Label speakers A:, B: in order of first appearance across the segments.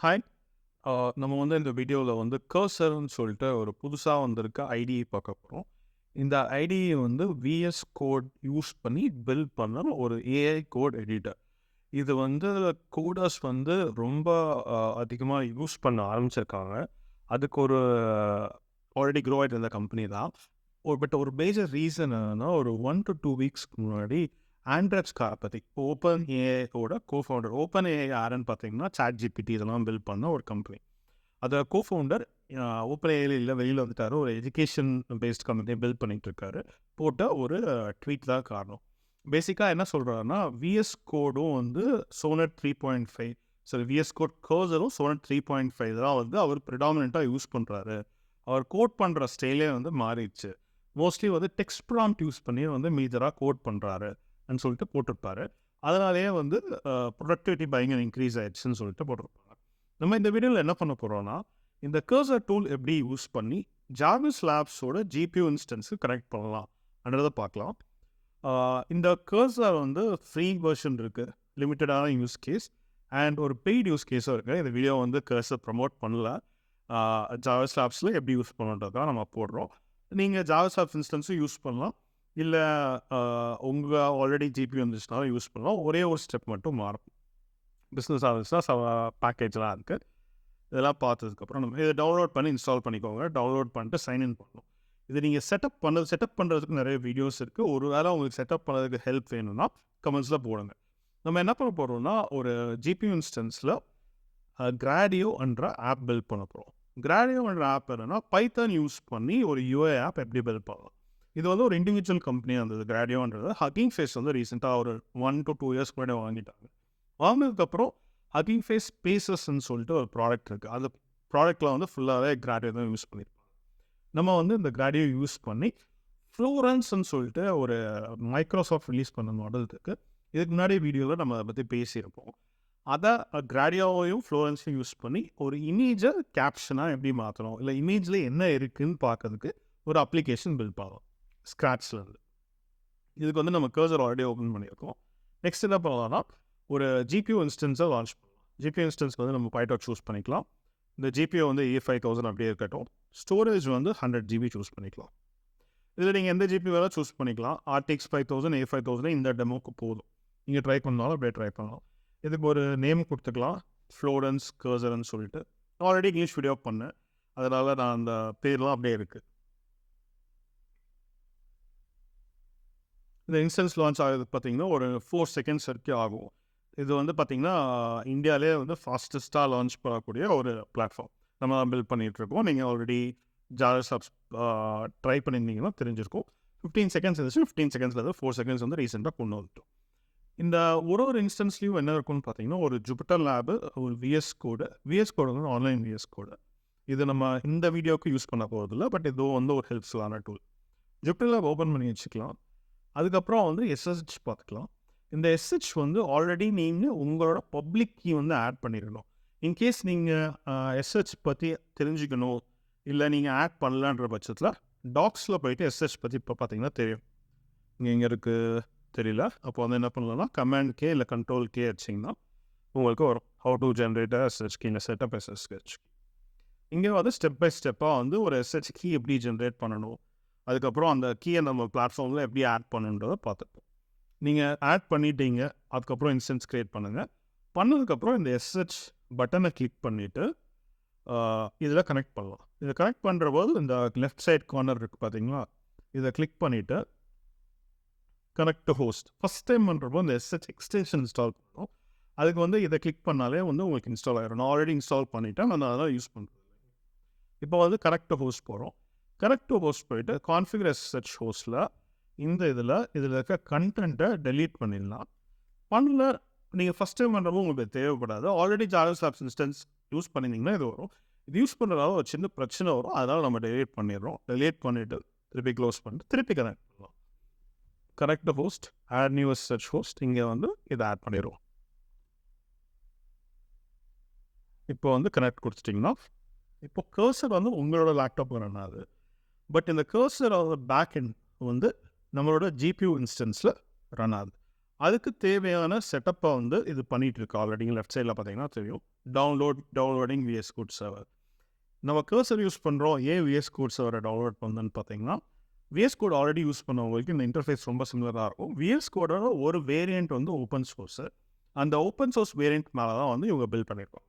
A: Hi. நம்ம வந்து இந்த வீடியோவில் வந்து கர்சர்னு சொல்லிட்டு ஒரு புதுசாக வந்திருக்க ஐடியை பார்க்க போகிறோம். இந்த ஐடியை வந்து விஎஸ் கோட் யூஸ் பண்ணி பில்ட் பண்ண ஒரு ஏஐ கோட் எடிட்டர். இது வந்து கோடர்ஸ் வந்து ரொம்ப அதிகமாக யூஸ் பண்ண ஆரம்பிச்சிருக்காங்க. அதுக்கு ஒரு ஆல்ரெடி க்ரோ ஆகிட்டு இருந்த கம்பெனி தான். பட் ஒரு மேஜர் ரீசன் என்னன்னா, ஒரு 1 to 2 வீக்ஸ்க்கு முன்னாடி ஆண்ட்ராய்ட்ஸ் காரை பற்றி ஓப்பன் ஏஐயோட கோஃபவுண்டர் ஓப்பன் ஏஐ யாருன்னு பார்த்தீங்கன்னா சாட் ஜிபிடி இதெல்லாம் பில்ட் பண்ண ஒரு கம்பெனி. அதை கோஃபவுண்டர் ஓப்பன் ஏஐல இல்லை வெளியில் வந்துட்டார். ஒரு எஜுகேஷன் பேஸ்ட் கம்பெனியை பில்ட் பண்ணிட்டு இருக்காரு. போட்ட ஒரு ட்வீட் தான் காரணம். பேசிக்காக என்ன சொல்கிறாருன்னா, விஎஸ் கோடும் வந்து சோனட் 3.5 சரி விஎஸ் கோட் கர்சரும் சோனட் 3.5 தான் வந்து அவர் ப்ரிடாமினெண்ட்டாக யூஸ் பண்ணுறாரு. அவர் கோட் பண்ணுற ஸ்டைலே வந்து மாறிடுச்சு. மோஸ்ட்லி வந்து டெக்ஸ்ட் ப்ராம்ப்ட் யூஸ் பண்ணி வந்து மேஜராக கோட் பண்ணுறாரு சொல்லிட்டு போட்டிருப்பாரு. அதனாலேயே வந்து ப்ரொடக்டிவிட்டி பயங்கர இன்க்ரீஸ் ஆயிடுச்சுன்னு சொல்லிட்டு போட்டிருப்பாங்க. நம்ம இந்த வீடியோவில் என்ன பண்ண போகிறோம்னா, இந்த கர்சர் டூல் எப்படி யூஸ் பண்ணி ஜார்விஸ் லேப்ஸோட ஜிபியூ இன்ஸ்டன்ஸு கனெக்ட் பண்ணலாம்ன்றதை பார்க்கலாம். இந்த கர்சர் வந்து ஃப்ரீ வெர்ஷன் இருக்குது, லிமிட்டடான யூஸ் கேஸ் அண்ட் ஒரு பெய்ட் யூஸ் கேஸும் இருக்குது. இந்த வீடியோ வந்து கர்சர் ப்ரமோட் பண்ணல. ஜார்விஸ் லேப்ஸில் எப்படி யூஸ் பண்ணுறதுக்காக நம்ம போடுறோம். நீங்கள் ஜார்விஸ் லேப்ஸ் இன்ஸ்டன்ஸும் யூஸ் பண்ணலாம், இல்லை உங்கள் ஆல்ரெடி ஜிபி வந்துச்சுனாலும் யூஸ் பண்ணலாம். ஒரே ஒரு ஸ்டெப் மட்டும் மாறும். பிஸ்னஸ் ஆஃபீஸ்னா பேக்கேஜ்லாம் இருக்குது. இதெல்லாம் பார்த்ததுக்கப்புறம் நம்ம இதை டவுன்லோட் பண்ணி இன்ஸ்டால் பண்ணிக்கோங்க. டவுன்லோட் பண்ணிட்டு சைன்இன் பண்ணணும். இது நீங்கள் செட்டப் பண்ணுறதுக்கு நிறைய வீடியோஸ் இருக்குது. ஒரு வேளை உங்களுக்கு செட்டப் பண்ணுறதுக்கு ஹெல்ப் வேணும்னா கமெண்ட்ஸில் போடுங்க. நம்ம என்ன பண்ண போகிறோம்னா, ஒரு ஜிபி இன்ஸ்டன்ஸில் கிராடியோன்ற ஆப் பில்ட் பண்ண போகிறோம். கிராடியோன்ற ஆப் என்னென்னா, பைத்தான் யூஸ் பண்ணி ஒரு யூஏ ஆப் எப்படி பில்ட் பண்ணலாம். இது வந்து ஒரு இண்டிவிஜுவல் கம்பெனியாக இருந்தது கிராடியோன்றது. ஹக்கிங் ஃபேஸ் வந்து ரீசெண்டாக ஒரு 1 to 2 இயர்ஸ் முன்னாடி வாங்கிட்டாங்க. வாங்கினதுக்கப்புறம் ஹக்கிங் ஃபேஸ் ஸ்பேசஸ்ன்னு சொல்லிட்டு ஒரு ப்ராடக்ட் இருக்குது. அந்த ப்ராடக்ட்டில் வந்து ஃபுல்லாகவே கிராடியோ தான் யூஸ் பண்ணியிருப்பாங்க. நம்ம வந்து இந்த கிராடியோ யூஸ் பண்ணி ஃப்ளோரன்ஸ்ன்னு சொல்லிட்டு ஒரு மைக்ரோசாஃப்ட் ரிலீஸ் பண்ண மாடல் இருக்குது. இதுக்கு முன்னாடி வீடியோவில் நம்ம அதை பற்றி பேசியிருப்போம். அதை கிராடியோவையும் ஃப்ளோரன்ஸையும் யூஸ் பண்ணி ஒரு இமேஜை கேப்ஷனாக எப்படி மாற்றணும், இல்லை இமேஜில் என்ன இருக்குதுன்னு பார்க்கறதுக்கு ஒரு அப்ளிகேஷன் பில்ட் பண்ணலாம் ஸ்க்ராட்ச்லேருந்து. இதுக்கு வந்து நம்ம கர்சர் ஆல்ரெடி ஓப்பன் பண்ணியிருக்கோம். நெக்ஸ்ட் என்ன பண்ணலாம்னா, ஒரு ஜிபியூ இன்ஸ்டன்ஸை லான்ச் பண்ணலாம். ஜிபியூ இன்ஸ்டன்ஸ் வந்து நம்ம பைட்டாக் சூஸ் பண்ணிக்கலாம். இந்த ஜிபியூ வந்து A5000 அப்படியே இருக்கட்டும். ஸ்டோரேஜ் வந்து 100 GB சூஸ் பண்ணிக்கலாம். இதில் நீங்கள் எந்த ஜிபி வேணால் சூஸ் பண்ணிக்கலாம். RTX 5000 A5000 இந்த டெமோக்கு போதும். நீங்கள் ட்ரை பண்ணாலும் அப்படியே ட்ரை பண்ணலாம். இதுக்கு ஒரு நேம் கொடுத்துக்கலாம், ஃப்ளோரன்ஸ் கர்சர்ன்னு சொல்லிட்டு. நான் ஆல்ரெடி இங்கிலீஷ் வீடியோ பண்ணேன், அதனால் நான் அந்த பேர்லாம் அப்படியே இருக்குது. இந்த இன்ஸ்டன்ஸ் லான்ச் ஆகுது பார்த்தீங்கன்னா ஒரு 4 செகண்ட்ஸ் வரைக்கும் ஆகும். இது வந்து பார்த்திங்கன்னா இந்தியாவிலே வந்து ஃபாஸ்டஸ்ட்டாக லான்ச் பண்ணக்கூடிய ஒரு பிளாட்ஃபார்ம் நம்ம பில்ட் பண்ணிகிட்ருக்கோம். நீங்கள் ஆல்ரெடி ஜார்விஸ் லேப்ஸ் ட்ரை பண்ணியிருந்தீங்கன்னா தெரிஞ்சிருக்கும். 15 செகண்ட்ஸ் இருந்துச்சு. 15 செகண்ட்ஸில் 4 செகண்ட்ஸ் வந்து ரீசெண்டாக கொண்டு வந்துட்டோம். இந்த ஒரு இன்ஸ்டன்ஸ்லையும் என்ன இருக்குன்னு பார்த்தீங்கன்னா, ஒரு ஜூபிட்டர் லேபு, ஒரு விஎஸ் கோடு வந்து ஆன்லைன் விஎஸ் கோடு. இது நம்ம இந்த வீடியோவுக்கு யூஸ் பண்ண போகிறதில்ல, பட் இது வந்து ஒரு ஹெல்ப்ஃபுல்லான டூல். ஜூபிட்டர் லேப் ஓப்பன் பண்ணி வச்சுக்கலாம். அதுக்கப்புறம் வந்து எஸ்எஸ்ஹெச் பார்த்துக்கலாம். இந்த எஸ்ஹெச் வந்து ஆல்ரெடி நீங்கள் உங்களோட பப்ளிக் கீ வந்து ஆட் பண்ணிடணும். இன்கேஸ் நீங்கள் எஸ்ஹெச் பற்றி தெரிஞ்சுக்கணும், இல்லை நீங்கள் ஆட் பண்ணலான்ற பட்சத்தில் டாக்ஸில் போயிட்டு எஸ்ஹெச் பற்றி இப்போ பார்த்தீங்கன்னா தெரியும். இங்கே எங்கே இருக்குது தெரியல. அப்போ வந்து என்ன பண்ணலாம்னா, கமாண்ட் கே இல்லை கண்ட்ரோல் கே வச்சிங்கன்னா உங்களுக்கு வரும். How to generate SSH key, setup SSH. இங்கே வந்து ஸ்டெப் பை ஸ்டெப்பாக வந்து ஒரு எஸ்ஹெச் கீ எப்படி ஜென்ரேட் பண்ணணும், அதுக்கப்புறம் அந்த கீயை நம்ம பிளாட்ஃபார்மில் எப்படி ஆட் பண்ணுன்றதை பார்த்துப்போம். நீங்கள் ஆட் பண்ணிட்டீங்க, அதுக்கப்புறம் இன்ஸ்டன்ஸ் க்ரியேட் பண்ணுங்கள். பண்ணதுக்கப்புறம் இந்த எஸ்ஹெச் பட்டனை கிளிக் பண்ணிவிட்டு இதில் கனெக்ட் பண்ணலாம். இதை கனெக்ட் பண்ணுற போது இந்த லெஃப்ட் சைட் கார்னர் இருக்குது பார்த்தீங்களா, இதை கிளிக் பண்ணிவிட்டு connect to host. First time பண்ணுறப்போ இந்த எஸ்ஹெச் எக்ஸ்டென்ஷன் இன்ஸ்டால் பண்ணணும். அதுக்கு வந்து இதை கிளிக் பண்ணாலே வந்து உங்களுக்கு இன்ஸ்டால் ஆகிடும். நான் ஆல்ரெடி இன்ஸ்டால் பண்ணிவிட்டேன், நான் அதெல்லாம் யூஸ் பண்ணுறது. இப்போ வந்து கனெக்ட் டு ஹோஸ்ட் போகிறோம். கனெக்ட் டு ஹோஸ்ட் போயிட்டு கான்ஃபிகர் எஸ்ஹெச் ஹோஸ்ட்டில் இந்த இதில் இருக்க கண்டென்ட்டை டெலீட் பண்ணிடலாம். பண்ணல, நீங்கள் ஃபஸ்ட் டைம் பண்ணுறப்போ உங்களுக்கு தேவைப்படாது. Already Jarvis labs instance use பண்ணிங்கன்னா இது வரும். இது யூஸ் பண்ணுறதால ஒரு சின்ன பிரச்சனை வரும், அதனால் நம்ம டெலீட் பண்ணிடுறோம். டெலீட் பண்ணிவிட்டு திருப்பி க்ளோஸ் பண்ணிட்டு திருப்பி கனெக்ட் பண்ணலாம். Connect host, add new SSH host, இங்கே வந்து இதை ஆட் பண்ணிடுவோம். இப்போ வந்து கனெக்ட் கொடுத்துட்டிங்கன்னா இப்போ கர்சர் வந்து உங்களோட லேப்டாப்பில் ரன் ஆகுது. பட் இந்த கர்சர் பேக் எண்ட் வந்து நம்மளோட ஜிபியூ இன்ஸ்டன்ஸில் ரன் ஆகுது. அதுக்கு தேவையான செட்டப்பை வந்து இது பண்ணிகிட்டு இருக்கு ஆல்ரெடி. லெஃப்ட் சைடில் பார்த்தீங்கன்னா தெரியும், டவுன்லோடிங் VS Code சர்வர். நம்ம கர்சர் யூஸ் பண்ணுறோம், ஏன் VS Code சர்வரை டவுன்லோட் பண்ணுன்னு பார்த்தீங்கன்னா, VS Code ஆல்ரெடி யூஸ் பண்ணவங்களுக்கு இந்த இன்டர்ஃபேஸ் ரொம்ப சிமிலராக இருக்கும். VS Codeோட ஒரு வேரியண்ட் வந்து ஓப்பன் சோர்ஸு. அந்த ஓப்பன் சோர்ஸ் வேரியண்ட் மேலே தான் வந்து இவங்க பில்ட் பண்ணியிருப்பாங்க.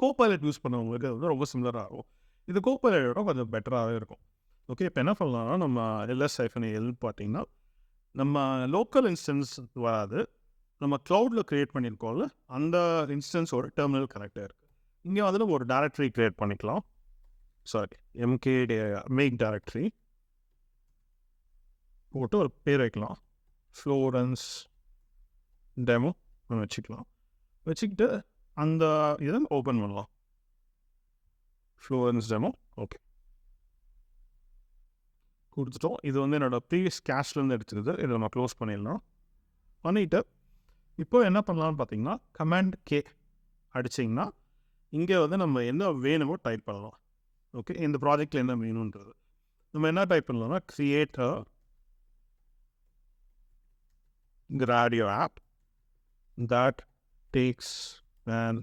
A: கோபைலட் யூஸ் பண்ணவங்களுக்கு அது வந்து ரொம்ப சிமிலராக இருக்கும். இது கோபைலட்டோட கொஞ்சம் பெட்டராகவே இருக்கும். ஓகே, இப்போ என்ன பண்ணலாம்னா, நம்ம LS-L பார்த்தீங்கன்னா, நம்ம லோக்கல் இன்ஸ்டன்ஸ் வராது, நம்ம க்ளவுடில் க்ரியேட் பண்ணியிருக்கோம்ல, அந்த இன்ஸ்டன்ஸோட டெர்மினல் கனெக்டாக இருக்குது. இங்கே வந்து நம்ம ஒரு டைரக்டரி க்ரியேட் பண்ணிக்கலாம். மேக் டைரக்டரி போட்டு ஒரு பேர் வைக்கலாம், ஃப்ளோரன்ஸ் டெமோ வச்சுக்கலாம். வச்சுக்கிட்டு அந்த இதை ஓப்பன் பண்ணலாம், ஃப்ளோரன்ஸ் டெமோ. ஓகே, கொடுத்துட்டோம். இது வந்து என்னோடய ப்ரீவியஸ் கேஷ்லேருந்து எடுத்துருது. இதை நம்ம க்ளோஸ் பண்ணிடலாம். பண்ணிவிட்டு இப்போ என்ன பண்ணலாம்னு பார்த்தீங்கன்னா, கமாண்ட் K அடிச்சிங்கன்னா இங்கே வந்து நம்ம என்ன வேணுமோ டைப் பண்ணலாம். ஓகே, இந்த ப்ராஜெக்டில் என்ன வேணுன்றது நம்ம என்ன டைப் பண்ணலாம்னா, create a Gradio app that takes an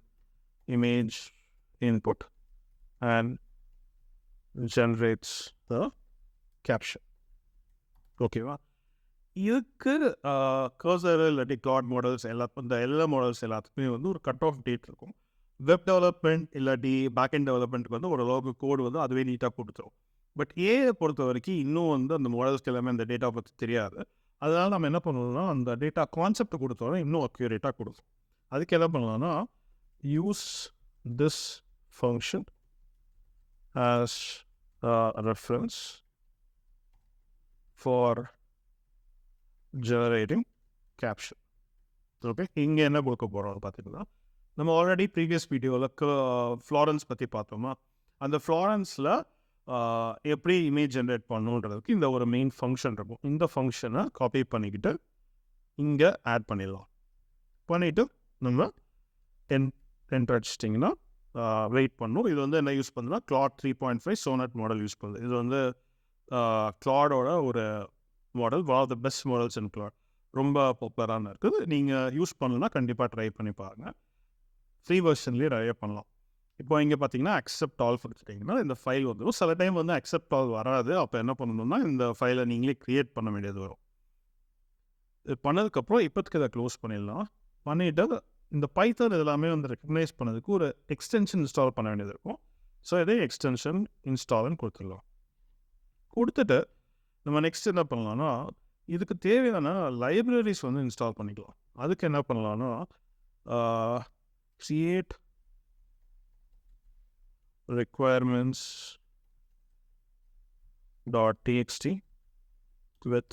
A: image input and generates the caption. ஓகேவா? இதுக்கு கர்சர் இல்லாட்டி கிளாட் மாடல்ஸ் இந்த எல்லா மாடல்ஸ் எல்லாத்துக்குமே வந்து ஒரு கட் ஆஃப் டேட் இருக்கும். வெப் டெவலப்மெண்ட் இல்லாட்டி பேக் அண்ட் டெவலப்மெண்ட்டுக்கு வந்து ஓரளவுக்கு கோடு வந்து அதுவே நீட்டாக கொடுத்துரும். பட் ஏஐ பொறுத்த வரைக்கும் இன்னும் வந்து அந்த மாடல்ஸ்க்கு எல்லாமே அந்த டேட்டா பற்றி தெரியாது. அதனால் நம்ம என்ன பண்ணணும்னா, அந்த டேட்டா கான்செப்ட் கொடுத்தோன்னா இன்னும் அக்யூரேட்டாக கொடுக்கும். அதுக்கு என்ன பண்ணலாம்னா, use this function as reference for generating caption. Okay, இங்கே என்ன கொடுக்க போகிறோம் பார்த்தீங்கன்னா, நம்ம ஆல்ரெடி ப்ரீவியஸ் வீடியோவில் ஃப்ளாரன்ஸ் பற்றி பார்த்தோமா, அந்த ஃப்ளாரன்ஸில் எப்படி இமேஜ் ஜென்ரேட் பண்ணுன்றதுக்கு இந்த ஒரு மெயின் ஃபங்க்ஷன் இருக்கும். இந்த ஃபங்க்ஷனை காப்பி பண்ணிக்கிட்டு இங்கே ஆட் பண்ணிடலாம். பண்ணிவிட்டு நம்ம என்டர் அடிச்சிட்டிங்கன்னா வெயிட் பண்ணும். இது வந்து என்ன யூஸ் பண்ணுன்னா, Claude 3.5 சோனட் மாடல் யூஸ் பண்ணுது. இது வந்து Claudeோட ஒரு model, one of the best models in Claude. ரொம்ப பாப்புலரான இருக்குது. நீங்கள் யூஸ் பண்ணலன்னா கண்டிப்பாக ட்ரை பண்ணி பாருங்கள். ஃப்ரீ வெர்ஷன்லேயே நிறைய பண்ணலாம். இப்போ இங்கே பார்த்தீங்கன்னா அக்செப்ட் ஆல் கொடுத்துட்டிங்கன்னா இந்த ஃபைல் வந்துடும். சில டைம் வந்து அக்செப்ட் ஆல் வராது. அப்போ என்ன பண்ணணும்னா, இந்த ஃபைலை நீங்களே க்ரியேட் பண்ண வேண்டியது வரும். இது பண்ணதுக்கப்புறம் இப்போதுக்கு இதை க்ளோஸ் பண்ணிடலாம். பண்ணிவிட்டு இந்த பைத்தான் இதெல்லாமே வந்து ரெக்கக்னைஸ் பண்ணதுக்கு ஒரு எக்ஸ்டென்ஷன் இன்ஸ்டால் பண்ண வேண்டியது இருக்கும். ஸோ இதே எக்ஸ்டென்ஷன் இன்ஸ்டால்னு கொடுத்துடலாம். கொடுத்துட்டு நம்ம நெக்ஸ்ட் என்ன பண்ணலாம்னா, இதுக்கு தேவையான லைப்ரரிஸ் வந்து இன்ஸ்டால் பண்ணிக்கலாம். அதுக்கு என்ன பண்ணலாம்னா, create requirements.txt with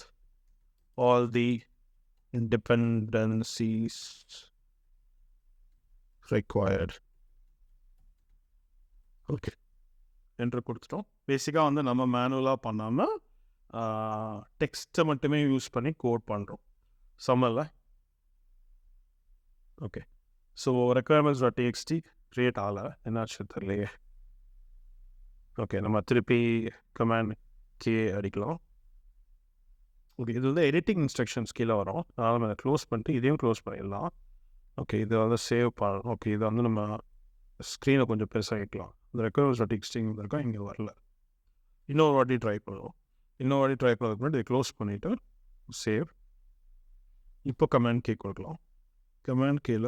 A: all the dependencies required. Okay, என்ட்ரு கொடுத்துட்டோம். பேசிக்காக வந்து நம்ம மேனுவலாக பண்ணாமல் டெக்ஸ்ட்டை மட்டுமே யூஸ் பண்ணி கோட் பண்ணுறோம். சம்மரில் ஓகே, ஸோ requirements.txt க்ரியேட் ஆகலை, என்னாச்சு தெரியலையே. ஓகே, நம்ம திருப்பி கமாண்ட் K அடிக்கலாம். ஓகே, இது வந்து எடிட்டிங் இன்ஸ்ட்ரக்ஷன்ஸ் கீழே வரும். அதனால் நம்ம க்ளோஸ் பண்ணிட்டு இதையும் க்ளோஸ் பண்ணிடலாம். ஓகே, இதை வந்து சேவ் பண்ணணும். ஓகே, இதை வந்து நம்ம ஸ்க்ரீனை கொஞ்சம் பெருசாகிக்கலாம். இந்த requirements.txt இருக்கா, இங்கே வரல. இன்னொரு வாட்டி ட்ரை பண்ணுவோம். பண்ணதுக்கு முன்னாடி இதை க்ளோஸ் பண்ணிவிட்டு சேவ். இப்போ கமாண்ட் K கொடுக்கலாம். கமாண்ட் Kல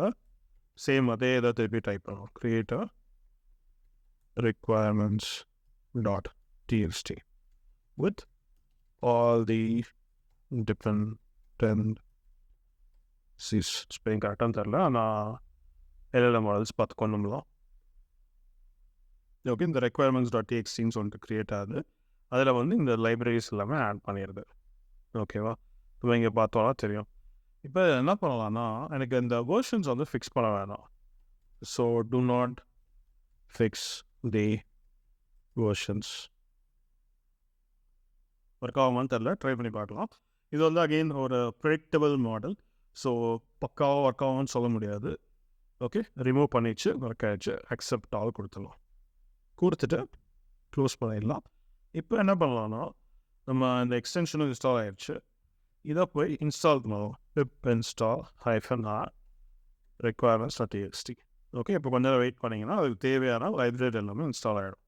A: சேம் அதே இதை திருப்பி டைப் பண்ணுவோம். create a requirements.txt with all the dependencies. Spelling கரெக்டாக தெரில, ஆனால் LLM மாடல்ஸ் பார்த்து கொண்டுலாம். ஓகே, இந்த requirements.txtன்னு சொல்லிட்டு க்ரியேட் ஆகுது. அதில் வந்து இந்த லைப்ரரிஸ் எல்லாமே ஆட் பண்ணிடுது. ஓகேவா? இப்போ இங்கே பார்த்தோன்னா தெரியும். இப்போ என்ன பண்ணலாம்னா, எனக்கு இந்த வேர்ஷன்ஸ் வந்து ஃபிக்ஸ் பண்ண வேணாம். So do not fix the versions. Work ஆகுமான்னு தெரில, ட்ரை பண்ணி பார்க்கலாம். இது வந்து அகெயின் ஒரு ப்ரெடிக்டபிள் மாடல். ஸோ பக்காவாக ஒர்க் ஆகும்னு சொல்ல முடியாது. ஓகே, ரிமூவ் பண்ணிச்சு, ஒர்க் ஆகிடுச்சு. அக்செப்ட் ஆல் கொடுத்துடலாம். கொடுத்துட்டு க்ளோஸ் பண்ணிடலாம். இப்போ என்ன பண்ணலாம்னா, நம்ம இந்த எக்ஸ்டென்ஷனும் இன்ஸ்டால் ஆகிடுச்சு. இதை போய் இன்ஸ்டால் பண்ணுவோம். pip install -r requirements.txt. Okay, இப்போ கொஞ்ச நேரம் வெயிட் பண்ணிங்கன்னா அதுக்கு தேவையான லைப்ரரி எல்லாமே இன்ஸ்டால் ஆகிடும்.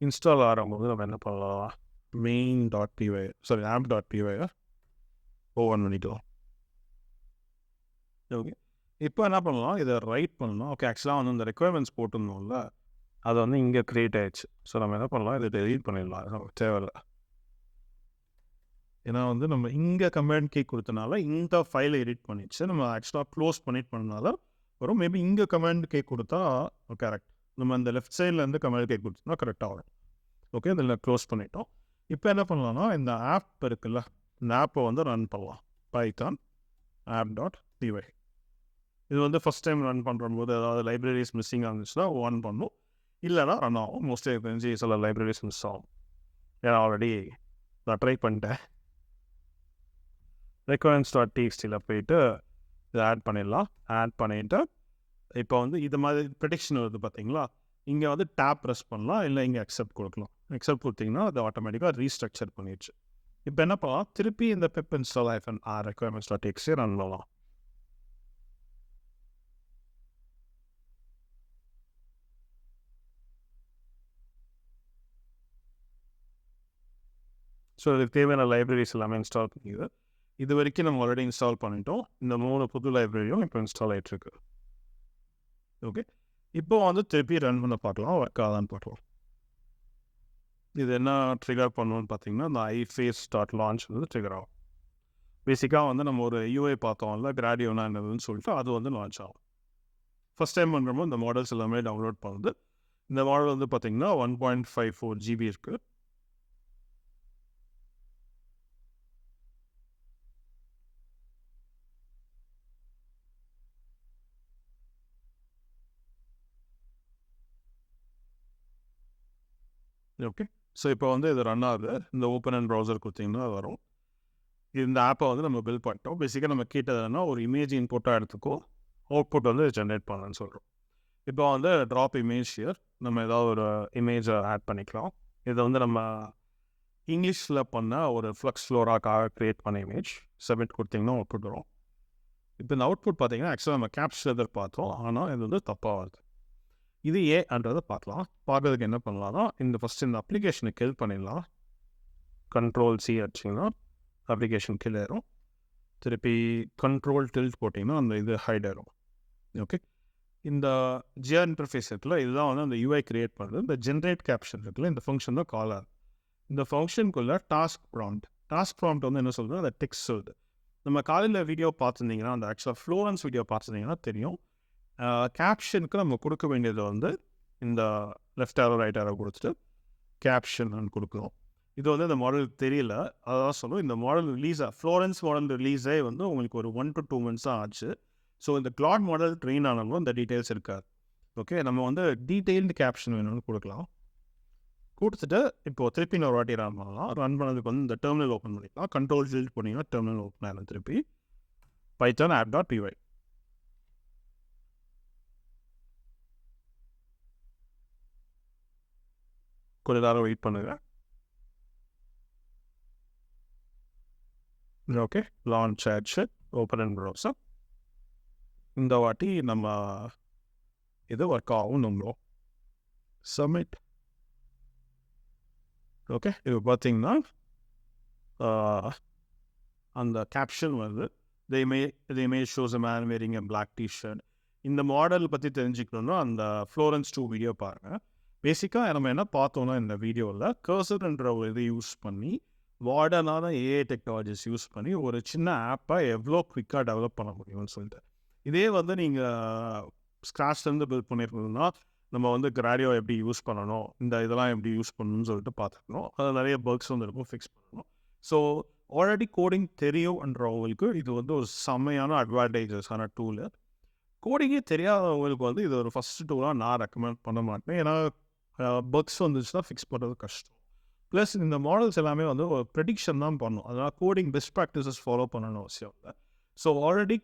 A: இன்ஸ்டால் ஆகும்போது நம்ம என்ன பண்ணலாம், main.py app.py ஓப்பன் பண்ணிக்கலாம். ஓகே, இப்போ என்ன பண்ணலாம், இதை ரைட் பண்ணலாம். ஓகே, ஆக்சுவலாக வந்து இந்த ரெக்குயர்மெண்ட்ஸ் போட்டிருந்தோம்ல, அது வந்து இங்கே க்ரியேட் ஆகிடுச்சு. ஸோ நம்ம என்ன பண்ணலாம், இதை டெலீட் பண்ணிடலாம், நமக்கு தேவையில்லை. ஏன்னா வந்து நம்ம இங்கே கமெண்ட் கீ கொடுத்தனால இந்த ஃபைலை எடிட் பண்ணிடுச்சு. நம்ம ஆக்சுவலாக க்ளோஸ் பண்ணிட்டு பண்ணனால வரும். மேபி இங்கே கமெண்ட் கீ கொடுத்தா கரெக்ட், நம்ம அந்த லெஃப்ட் சைட்லேருந்து கமெண்ட் கீ கொடுத்தோம்னா கரெக்டாக வரும். ஓகே, இதில் க்ளோஸ் பண்ணிட்டோம். இப்போ என்ன பண்ணலாம்னா, இந்த ஆப் இருக்குல்ல, இந்த ஆப்பை வந்து ரன் பண்ணலாம். Python app.py. இது வந்து ஃபஸ்ட் டைம் ரன் பண்ணும்போது ஏதாவது லைப்ரரிஸ் மிஸ்ஸிங் ஆகுச்சுன்னா ரன் பண்ணும், இல்லைனா ரன் ஆகும். மோஸ்ட்லி தெரிஞ்சு சில லைப்ரரிஸ் மிஸ் ஆகும். ஏன்னா ஆல்ரெடி நான் ட்ரை பண்ணிட்டேன். requirements.txt போயிட்டு இதை ஆட் பண்ணிடலாம். ஆட் பண்ணிவிட்டு இப்போ வந்து இது மாதிரி ப்ரெடிக்ஷன் வருது பார்த்தீங்களா, இங்கே வந்து டேப் ப்ரெஸ் பண்ணலாம், இல்லை இங்கே அக்செப்ட் கொடுக்கலாம். அக்செப்ட் கொடுத்தீங்கன்னா அது ஆட்டோமேட்டிக்காக ரீஸ்ட்ரக்சர் பண்ணிடுச்சு. இப்போ என்ன பண்ணலாம், திருப்பி இந்த pip install -r requirements.txt run பண்ணலாம். ஸோ இதுக்கு தேவையான லைப்ரரிஸ் எல்லாமே இன்ஸ்டால் பண்ணிடுது. இது வரைக்கும் நம்ம ஆல்ரெடி இன்ஸ்டால் பண்ணிட்டோம். இந்த 3 புது லைப்ரரியும் இப்போ இன்ஸ்டால் ஆகிட்டுருக்கு. ஓகே, இப்போ வந்து திருப்பி ரன் பண்ண பார்க்கலாம், ஒர்க் ஆகாதான்னு பார்க்கலாம். இது என்ன ட்ரிகர் பண்ணணும்னு பார்த்தீங்கன்னா, இந்த iFace.launch வந்து ட்ரிகர் ஆகும். பேசிக்காக வந்து நம்ம ஒரு யூஐ பார்த்தோம்ல, கிராடியோனா என்னதுன்னு சொல்லிட்டு அது வந்து லான்ச் ஆகும். ஃபஸ்ட் டைம் பண்ணுறப்போ இந்த மாடல்ஸ் எல்லாமே டவுன்லோட் பண்ணுது. இந்த மாடல் வந்து பார்த்தீங்கன்னா 1.54 GB இருக்குது. ஓகே, ஸோ இப்போ வந்து இது ரன் ஆகுது. இந்த ஓப்பன் அண்ட் ப்ரௌசர் கொடுத்தீங்கன்னா வரும். இந்த ஆப்பை வந்து நம்ம பில்ட் பண்ணிட்டோம். பேசிக்காக நம்ம கேட்டதுன்னா ஒரு இமேஜ் இன்புட்டாக எடுத்துக்கோ, அவுட்புட் வந்து ஜென்ரேட் பண்ணலான்னு சொல்கிறோம். இப்போ வந்து ட்ராப் இமேஜ் ஹியர், நம்ம ஏதாவது ஒரு இமேஜை ஆட் பண்ணிக்கலாம். இதை வந்து நம்ம இங்கிலீஷில் பண்ண ஒரு ஃப்ளக்ஸ் ஃப்ளோராக்காக க்ரியேட் பண்ண இமேஜ் சப்மிட் கொடுத்தீங்கன்னா அவுட்புட் வரும். இப்போ இந்த அவுட்புட் பார்த்தீங்கன்னா ஆக்சுவலாக நம்ம கேப்சர் பார்த்தோம், ஆனால் இது வந்து தப்பாக வருது. இது ஏன்றதை பார்க்கலாம். பார்க்கறதுக்கு என்ன பண்ணலாம்னா, இந்த ஃபஸ்ட்டு இந்த அப்ளிகேஷனை கில் பண்ணிடலாம். Ctrl+C அடிச்சிங்கன்னா அப்ளிகேஷன் கில் ஆயிரும். திருப்பி Ctrl+Tilt போட்டிங்கன்னா அந்த இது ஹைட் ஆயிரும். ஓகே, இந்த ஜிஆர் இன்டர்ஃபேஸ் இருக்குல்ல, இதுதான் வந்து அந்த யூஐ கிரியேட் பண்ணுறது. இந்த ஜென்ரேட் கேப்ஷன் இருக்குல்ல, இந்த ஃபங்க்ஷன் தான் கால் ஆகுது. இந்த ஃபங்க்ஷனுக்குள்ளே டாஸ்க் ப்ராம்ப்ட் வந்து என்ன சொல்கிறது, அந்த டெக்ஸ்ட் சொல்லுது. நம்ம காலையில் வீடியோ பார்த்துருந்தீங்கன்னா, அந்த ஆக்சுவலாக ஃப்ளோரன்ஸ் வீடியோ பார்த்துருந்தீங்கன்னா தெரியும், கேப்ஷனுக்கு நம்ம கொடுக்க வேண்டியது வந்து இந்த லெஃப்ட் ஆரோ ரைட் ஆரோ கொடுத்துட்டு கேப்ஷன் கொடுக்குறோம். இது வந்து இந்த மாடல் தெரியல, அதான் சொல்லும். இந்த மாடல் ஃப்ளோரன்ஸ் மாடல் ரிலீஸே வந்து உங்களுக்கு ஒரு 1 to 2 months தான் ஆச்சு. ஸோ இந்த கிளாட் மாடல் ட்ரெயின் ஆனாலும் இந்த டீட்டெயில்ஸ் இருக்காது. ஓகே, நம்ம வந்து டீட்டெயில்டு கேப்ஷன் வேணும்னு கொடுக்கலாம். கொடுத்துட்டு இப்போ திருப்பி ஒரு வாட்டி ரன் பண்ணலாம். ரன் பண்ணதுக்கு வந்து இந்த டெர்மினல் ஓப்பன் பண்ணிக்கலாம். Ctrl+Alt பண்ணிங்கன்னா டெர்மினல் ஓப்பன் ஆகிடும். திருப்பி பைத்தான் app.py. கொஞ்ச நேரம் வெயிட் பண்ணுங்க. ஓகே, லான்ச் ஆச்சு. Open and browser. இந்த வாட்டி நம்ம இது ஒர்க் ஆகும். நம்புகிறோம். சப்மிட். ஓகே, இப்போ பார்த்தீங்கன்னா அந்த கேப்ஷன் வந்து the image shows a man wearing a black t-shirt. இந்த மாடல் பற்றி தெரிஞ்சுக்கணுன்னா அந்த ஃப்ளோரன்ஸ் 2 வீடியோ பாருங்கள். பேசிக்காக நம்ம என்ன பார்த்தோன்னா இந்த வீடியோவில் கர்சர்ன்ற ஒரு இது யூஸ் பண்ணி மாடர்னான ஏஐ டெக்னாலஜிஸ் யூஸ் பண்ணி ஒரு சின்ன ஆப்பை எவ்வளோ குவிக்காக டெவலப் பண்ண முடியும்னு சொல்லிட்டு, இதே வந்து நீங்கள் ஸ்க்ராட்ச்லேருந்து பில்ட் பண்ணியிருக்கணும்னா நம்ம வந்து கிராடியோ எப்படி யூஸ் பண்ணணும், இந்த இதெல்லாம் எப்படி யூஸ் பண்ணணும்னு சொல்லிட்டு பார்த்துக்கணும். அதில் நிறைய பக்ஸ் வந்து இருக்கும், ஃபிக்ஸ் பண்ணணும். ஸோ ஆல்ரெடி கோடிங் தெரியும்ன்றவங்களுக்கு இது வந்து ஒரு செம்மையான அட்வான்டேஜஸான டூலு. கோடிங்கே தெரியாதவங்களுக்கு வந்து இது ஒரு ஃபஸ்ட்டு டூலாக நான் ரெக்கமெண்ட் பண்ண மாட்டேன். ஏன்னா பக்ஸ் வந்துச்சுன்னா ஃபிக்ஸ் பண்ணுறது கஷ்டம். ப்ளஸ் இந்த மாடல்ஸ் எல்லாமே வந்து ஒரு ப்ரெடிக்ஷன் தான் பண்ணும். அதனால் கோடிங் பெஸ்ட் ப்ராக்டிசஸ் ஃபாலோ பண்ணணும் அவசியம் இல்லை. ஸோ ஆல்ரெடி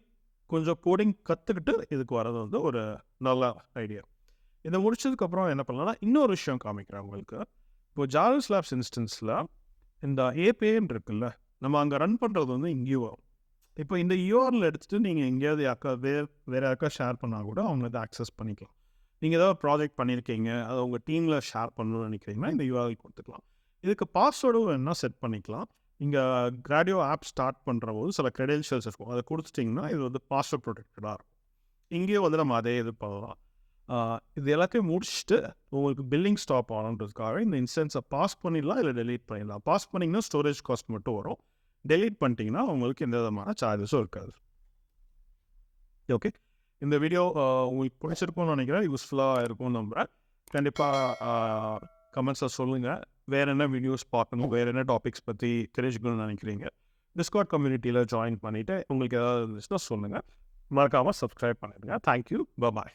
A: கொஞ்சம் கோடிங் கற்றுக்கிட்டு இதுக்கு வர்றது வந்து ஒரு நல்ல ஐடியா. இதை முடிச்சதுக்கப்புறம் என்ன பண்ணலாம்னா இன்னொரு விஷயம் காமிக்கிறேன் உங்களுக்கு. இப்போ ஜாவஸ் லேப்ஸ் இன்ஸ்டன்ஸில் இந்த ஏபிஐன்னு இருக்குல்ல, நம்ம அங்கே ரன் பண்ணுறது வந்து இங்கேயும் வரும். இப்போ இந்த யூஆர்எல் எடுத்துகிட்டு நீங்கள் எங்கேயாவது யாருக்கா வேறு யாருக்கா ஷேர் பண்ணால் கூட அவங்க அதை ஆக்சஸ் பண்ணிக்கலாம். நீங்கள் ஏதாவது ப்ராஜெக்ட் பண்ணியிருக்கீங்க, அதை உங்கள் டீமில் ஷேர் பண்ணணும்னு நினைக்கிறீங்கன்னா இந்த யூஆர்எல் கொடுத்துக்கலாம். இதுக்கு பாஸ்வேர்டும் வேணால் செட் பண்ணிக்கலாம். இங்கே கிராடியோ ஆப் ஸ்டார்ட் பண்ணுற போது சில க்ரெடென்ஷியல்ஸ் இருக்கும், அதை கொடுத்துட்டிங்கன்னா இது வந்து பாஸ்வேர்ட் ப்ரொடெக்டடாக இருக்கும். இங்கேயும் வந்து நம்ம அதே இது பண்ணலாம். இது எல்லாத்தையும் முடிச்சுட்டு உங்களுக்கு பில்லிங் ஸ்டாப் ஆகணுன்றதுக்காக இந்த இன்ஸ்டன்ஸை பாஸ் பண்ணிடலாம், இல்லை டெலீட் பண்ணிடலாம். பாஸ் பண்ணிங்கன்னா ஸ்டோரேஜ் காஸ்ட் மட்டும் வரும். டெலீட் பண்ணிட்டீங்கன்னா உங்களுக்கு எந்த விதமான சார்ஜஸும் இருக்காது. ஓகே, இந்த வீடியோ உங்களுக்கு பிடிச்சிருக்கும்னு நினைக்கிறேன், யூஸ்ஃபுல்லாக இருக்கும்னு நம்புகிறேன். கண்டிப்பாக கமெண்ட்ஸில் சொல்லுங்கள், வேறு என்ன வீடியோஸ் பார்க்கணும், வேறு என்ன டாபிக்ஸ் பற்றி தெரிஞ்சுக்கணும்னு நினைக்கிறீங்க. டிஸ்கார்ட் கம்யூனிட்டியில் ஜாயின் பண்ணிவிட்டு உங்களுக்கு ஏதாவது இருந்துச்சுன்னா சொல்லுங்கள். மறக்காமல் சப்ஸ்கிரைப் பண்ணிடுங்க. தேங்க்யூ, பாய்.